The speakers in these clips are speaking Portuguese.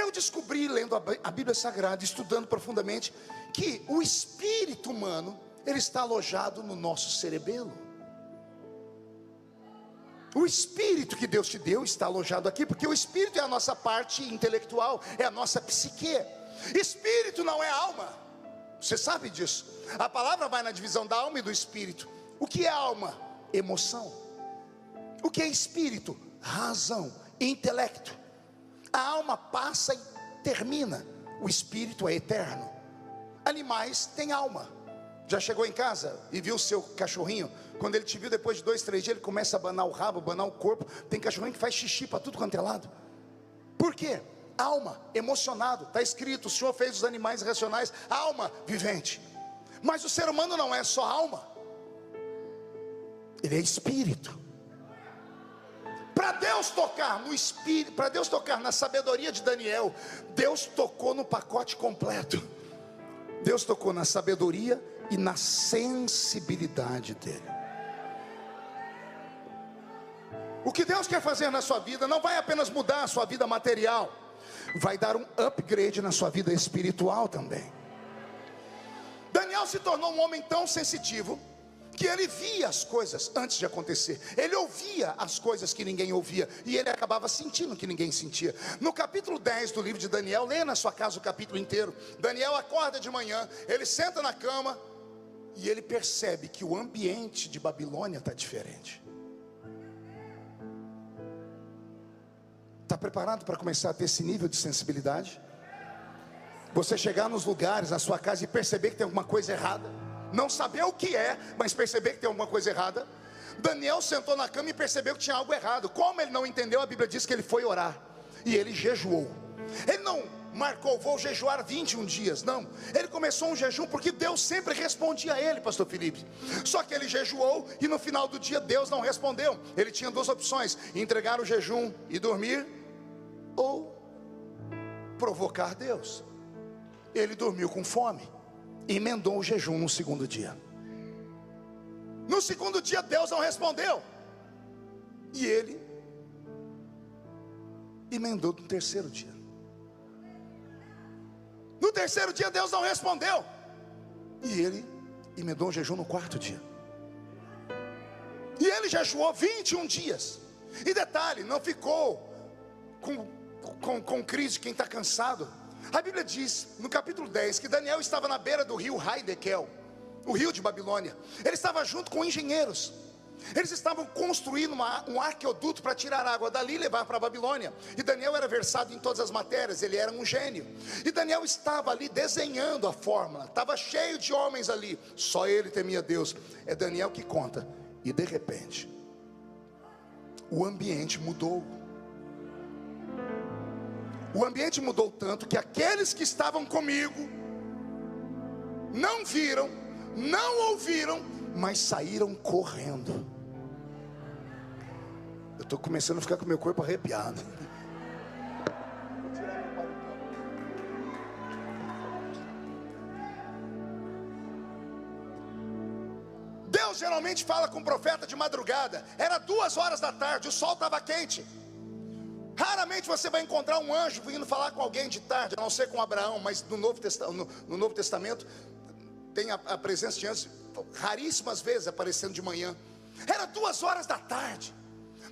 Eu descobri, lendo a Bíblia Sagrada, estudando profundamente, que o espírito humano, ele está alojado no nosso cerebelo. O espírito que Deus te deu está alojado aqui, porque o espírito é a nossa parte intelectual, é a nossa psique. Espírito não é alma, você sabe disso. A palavra vai na divisão da alma e do espírito. O que é alma? Emoção. O que é espírito? Razão, intelecto. A alma passa e termina, o espírito é eterno. Animais têm alma. Já chegou em casa e viu o seu cachorrinho? Quando ele te viu depois de 2, 3 dias, ele começa a abanar o rabo, abanar o corpo. Tem cachorrinho que faz xixi para tudo quanto é lado. Por quê? Alma, emocionado. Está escrito, o Senhor fez os animais racionais, alma vivente. Mas o ser humano não é só alma, ele é espírito. Para Deus tocar no espírito, para Deus tocar na sabedoria de Daniel, Deus tocou no pacote completo. Deus tocou na sabedoria e na sensibilidade dele. O que Deus quer fazer na sua vida não vai apenas mudar a sua vida material, vai dar um upgrade na sua vida espiritual também. Daniel se tornou um homem tão sensitivo que ele via as coisas antes de acontecer. Ele ouvia as coisas que ninguém ouvia, e ele acabava sentindo que ninguém sentia. No capítulo 10 do livro de Daniel, leia na sua casa o capítulo inteiro. Daniel acorda de manhã, ele senta na cama e ele percebe que o ambiente de Babilônia está diferente. Está preparado para começar a ter esse nível de sensibilidade? Você chegar nos lugares, na sua casa, e perceber que tem alguma coisa errada, não saber o que é, mas perceber que tem alguma coisa errada. Daniel sentou na cama e percebeu que tinha algo errado. Como ele não entendeu, a Bíblia diz que ele foi orar, e ele jejuou. Ele não marcou, vou jejuar 21 dias, não. Ele começou um jejum, porque Deus sempre respondia a ele, pastor Felipe. Só que ele jejuou, e no final do dia Deus não respondeu. Ele tinha duas opções: entregar o jejum e dormir, ou provocar Deus. Ele dormiu com fome, emendou o jejum no segundo dia. No segundo dia Deus não respondeu, e ele emendou no terceiro dia. No terceiro dia Deus não respondeu, e ele emendou o jejum no quarto dia. E ele jejuou 21 dias. E detalhe, não ficou com crise quem está cansado. A Bíblia diz no capítulo 10 que Daniel estava na beira do rio Haidekel, o rio de Babilônia. Ele estava junto com engenheiros. Eles estavam construindo um arqueoduto para tirar água dali e levar para a Babilônia. E Daniel era versado em todas as matérias, ele era um gênio. E Daniel estava ali desenhando a fórmula. Estava cheio de homens ali, só ele temia Deus. É Daniel que conta. E de repente o ambiente mudou. O ambiente mudou tanto que aqueles que estavam comigo não viram, não ouviram, mas saíram correndo. Eu estou começando a ficar com meu corpo arrepiado. Deus geralmente fala com o profeta de madrugada. Era 2 horas da tarde, o sol estava quente. Raramente você vai encontrar um anjo vindo falar com alguém de tarde, a não ser com Abraão. Mas no Novo Testamento tem a presença de anjos raríssimas vezes aparecendo de manhã. Era 2 horas da tarde.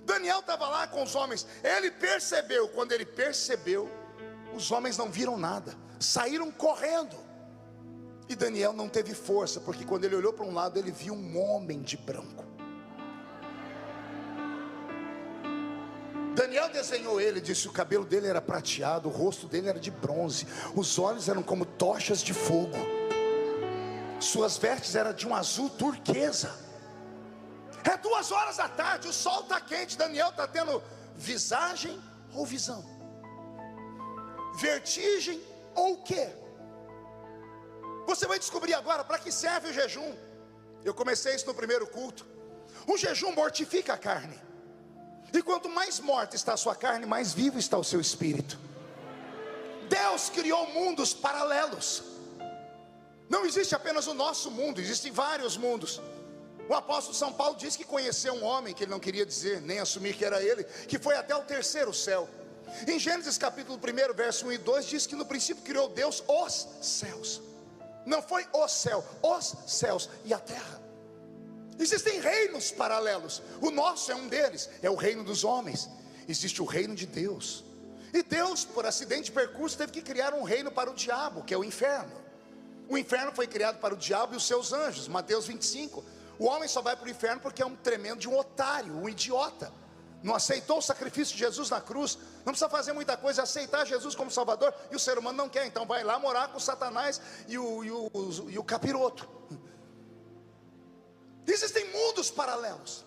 Daniel estava lá com os homens. Ele percebeu, quando ele percebeu, os homens não viram nada, saíram correndo. E Daniel não teve força, porque quando ele olhou para um lado, ele viu um homem de branco. Daniel desenhou ele, disse: o cabelo dele era prateado, o rosto dele era de bronze, os olhos eram como tochas de fogo, suas vestes eram de um azul turquesa. É 2 horas da tarde, o sol está quente. Daniel está tendo visagem ou visão? Vertigem ou o quê? Você vai descobrir agora para que serve o jejum. Eu comecei isso no primeiro culto. O jejum mortifica a carne. E quanto mais morta está a sua carne, mais vivo está o seu espírito. Deus criou mundos paralelos. Não existe apenas o nosso mundo, existem vários mundos. O apóstolo São Paulo diz que conheceu um homem, que ele não queria dizer, nem assumir que era ele, que foi até o 3º céu. Em Gênesis capítulo 1, verso 1 e 2, diz que no princípio criou Deus os céus. Não foi o céu, os céus e a terra. Existem reinos paralelos. O nosso é um deles, é o reino dos homens. Existe o reino de Deus. E Deus, por acidente de percurso, teve que criar um reino para o diabo, que é o inferno. O inferno foi criado para o diabo e os seus anjos. Mateus 25. O homem só vai para o inferno porque é um tremendo de um otário, um idiota. Não aceitou o sacrifício de Jesus na cruz. Não precisa fazer muita coisa, aceitar Jesus como Salvador. E o ser humano não quer, então vai lá morar com o Satanás e o capiroto. Existem mundos paralelos.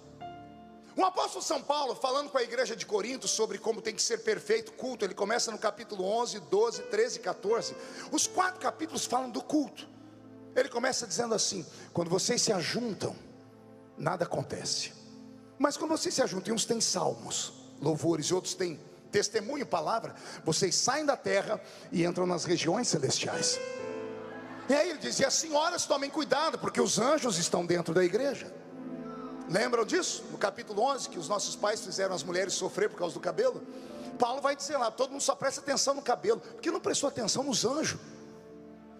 O apóstolo São Paulo, falando com a igreja de Corinto sobre como tem que ser perfeito o culto, ele começa no capítulo 11, 12, 13 e 14. Os 4 capítulos falam do culto. Ele começa dizendo assim: quando vocês se ajuntam, nada acontece. Mas quando vocês se ajuntam, e uns têm salmos, louvores, e outros têm testemunho, palavra, vocês saem da terra e entram nas regiões celestiais. E aí ele diz: e as senhoras tomem cuidado, porque os anjos estão dentro da igreja. Lembram disso? No capítulo 11, que os nossos pais fizeram as mulheres sofrer por causa do cabelo. Paulo vai dizer lá: todo mundo só presta atenção no cabelo, porque não prestou atenção nos anjos.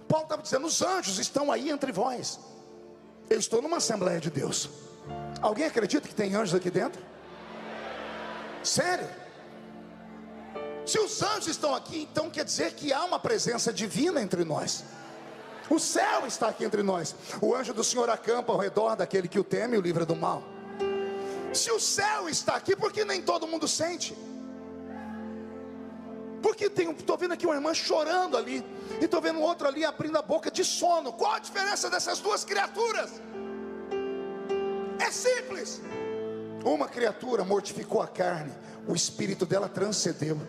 Paulo estava dizendo: os anjos estão aí entre vós. Eu estou numa Assembleia de Deus. Alguém acredita que tem anjos aqui dentro? Sério? Se os anjos estão aqui, então quer dizer que há uma presença divina entre nós. O céu está aqui entre nós. O anjo do Senhor acampa ao redor daquele que o teme e o livra do mal. Se o céu está aqui, por que nem todo mundo sente? Porque estou vendo aqui uma irmã chorando ali, e estou vendo outro ali abrindo a boca de sono. Qual a diferença dessas duas criaturas? É simples. Uma criatura mortificou a carne, o espírito dela transcendeu.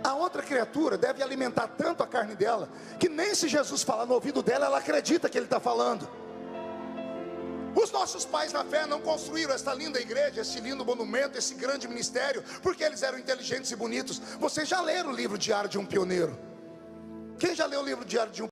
A outra criatura deve alimentar tanto a carne dela, que nem se Jesus falar no ouvido dela, ela acredita que ele está falando. Os nossos pais na fé não construíram esta linda igreja, esse lindo monumento, esse grande ministério, porque eles eram inteligentes e bonitos. Vocês já leram o livro Diário de um Pioneiro? Quem já leu o livro Diário de um